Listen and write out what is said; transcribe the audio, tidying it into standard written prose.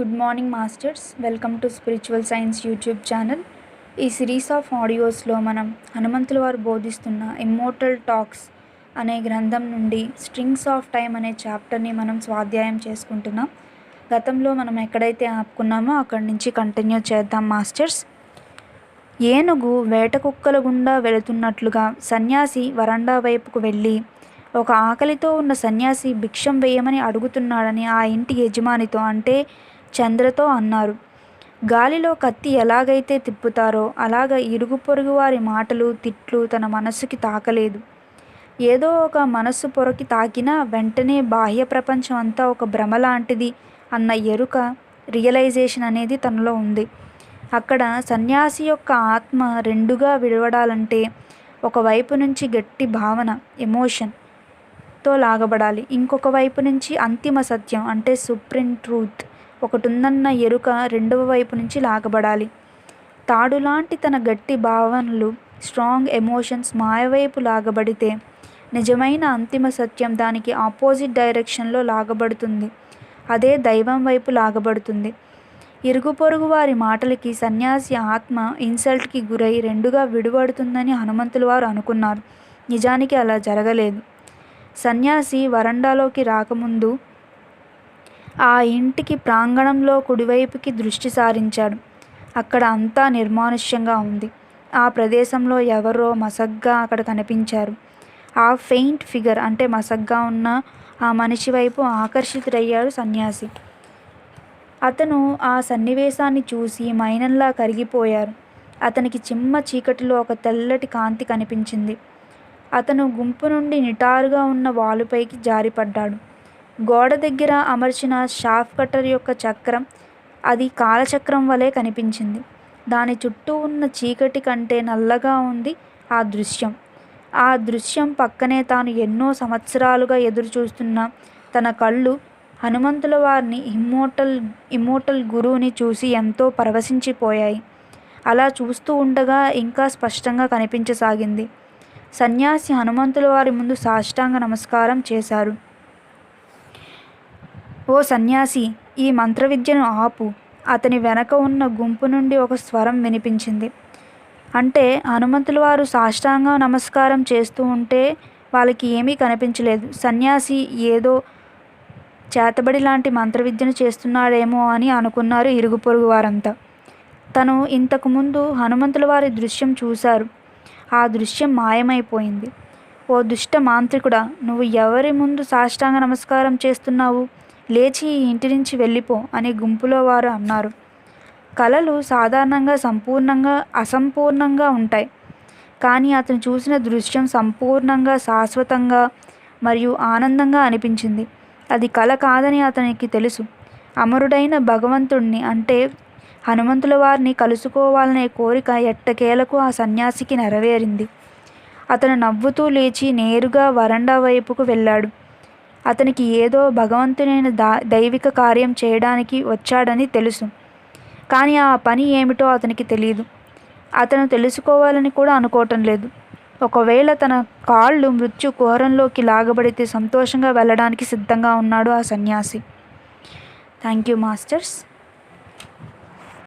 Good morning masters. Welcome to spiritual science YouTube channel. ఈ series of ఆడియోస్లో మనం హనుమంతుల వారు బోధిస్తున్న ఇమ్మోర్టల్ టాక్స్ అనే గ్రంథం నుండి స్ట్రింగ్స్ ఆఫ్ టైమ్ అనే చాప్టర్ని మనం స్వాధ్యాయం చేసుకుంటున్నాం. గతంలో మనం ఎక్కడైతే ఆపుకున్నామో అక్కడి నుంచి కంటిన్యూ చేద్దాం మాస్టర్స్. ఏనుగు వేట కుక్కల గుండా వెళుతున్నట్లుగా సన్యాసి వరండా వైపుకు వెళ్ళి ఒక ఆకలితో ఉన్న సన్యాసి భిక్షం వేయమని అడుగుతున్నాడని ఆ ఇంటి యజమానితో అంటే చంద్రతో అన్నారు. గాలిలో కత్తి ఎలాగైతే తిప్పుతారో అలాగ ఇరుగు పొరుగు వారి మాటలు తిట్లు తన మనస్సుకి తాకలేదు. ఏదో ఒక మనస్సు పొరకి తాకినా వెంటనే బాహ్య ప్రపంచం అంతా ఒక భ్రమ లాంటిది అన్న ఎరుక, రియలైజేషన్ అనేది తనలో ఉంది. అక్కడ సన్యాసి యొక్క ఆత్మ రెండుగా విడవడాలంటే ఒకవైపు నుంచి గట్టి భావన, ఎమోషన్తో లాగబడాలి, ఇంకొక వైపు నుంచి అంతిమ సత్యం అంటే సుప్రీం ట్రూత్ ఒకటి ఉందన్న ఎరుక రెండవ వైపు నుంచి లాగబడాలి. తాడులాంటి తన గట్టి భావనలు, స్ట్రాంగ్ ఎమోషన్స్ మాయవైపు లాగబడితే నిజమైన అంతిమ సత్యం దానికి ఆపోజిట్ డైరెక్షన్లో లాగబడుతుంది. అదే దైవం వైపు లాగబడుతుంది. ఇరుగు పొరుగు వారి మాటలకి సన్యాసి ఆత్మ ఇన్సల్ట్కి గురై రెండుగా విడిపడుతుందని హనుమంతుల వారు అనుకున్నారు. నిజానికి అలా జరగలేదు. సన్యాసి వరండాలోకి రాకముందు ఆ ఇంటికి ప్రాంగణంలో కుడివైపుకి దృష్టి సారించాడు. అక్కడ అంతా నిర్మానుష్యంగా ఉంది. ఆ ప్రదేశంలో ఎవరో మసగ్గా అక్కడ కనిపించారు. ఆ ఫెయింట్ ఫిగర్ అంటే మసగ్గా ఉన్న ఆ మనిషి వైపు ఆకర్షితుడయ్యాడు సన్యాసి. అతను ఆ సన్నివేశాన్ని చూసి మైనంలా కరిగిపోయారు. అతనికి చిమ్మ చీకటిలో ఒక తెల్లటి కాంతి కనిపించింది. అతను గుంపు నుండి నిటారుగా ఉన్న వాలుపైకి జారిపడ్డాడు. గోడ దగ్గర అమర్చిన షాఫ్ కట్టర్ యొక్క చక్రం అది కాలచక్రం వలె కనిపించింది. దాని చుట్టూ ఉన్న చీకటి కంటే నల్లగా ఉంది ఆ దృశ్యం. ఆ దృశ్యం పక్కనే తాను ఎన్నో సంవత్సరాలుగా ఎదురు చూస్తున్న తన కళ్ళు హనుమంతుల వారిని ఇమ్మోర్టల్ గురువుని చూసి ఎంతో పరవశించిపోయాయి. అలా చూస్తూ ఉండగా ఇంకా స్పష్టంగా కనిపించసాగింది. సన్యాసి హనుమంతుల వారి ముందు సాష్టాంగ నమస్కారం చేశారు. ఓ సన్యాసి, ఈ మంత్రవిద్యను ఆపు. అతని వెనక ఉన్న గుంపు నుండి ఒక స్వరం వినిపించింది. అంటే హనుమంతుల వారు సాష్టాంగ నమస్కారం చేస్తూ ఉంటే వాళ్ళకి ఏమీ కనిపించలేదు. సన్యాసి ఏదో చేతబడి లాంటి మంత్రవిద్యను చేస్తున్నాడేమో అని అనుకున్నారు ఇరుగు పొరుగు వారంతా. తను ఇంతకుముందు హనుమంతుల వారి దృశ్యం చూశారు. ఆ దృశ్యం మాయమైపోయింది. ఓ దుష్ట మాంత్రికుడా, నువ్వు ఎవరి ముందు సాష్టాంగ నమస్కారం చేస్తున్నావు? లేచి ఈ ఇంటి నుంచి వెళ్ళిపో అని గుంపులో వారు అన్నారు. కళలు సాధారణంగా సంపూర్ణంగా అసంపూర్ణంగా ఉంటాయి. కానీ అతను చూసిన దృశ్యం సంపూర్ణంగా శాశ్వతంగా మరియు ఆనందంగా అనిపించింది. అది కళ కాదని అతనికి తెలుసు. అమరుడైన భగవంతుణ్ణి అంటే హనుమంతుల వారిని కలుసుకోవాలనే కోరిక ఎట్టకేలకు ఆ సన్యాసికి నెరవేరింది. అతను నవ్వుతూ లేచి నేరుగా వరండా వైపుకు వెళ్ళాడు. అతనికి ఏదో భగవంతునైన దైవిక కార్యం చేయడానికి వచ్చాడని తెలుసు. కానీ ఆ పని ఏమిటో అతనికి తెలియదు. అతను తెలుసుకోవాలని కూడా అనుకోవటం లేదు. ఒకవేళ తన కాళ్ళు మృత్యు కుహరంలోకి లాగబడితే సంతోషంగా వెళ్ళడానికి సిద్ధంగా ఉన్నాడు ఆ సన్యాసి. Thank you masters.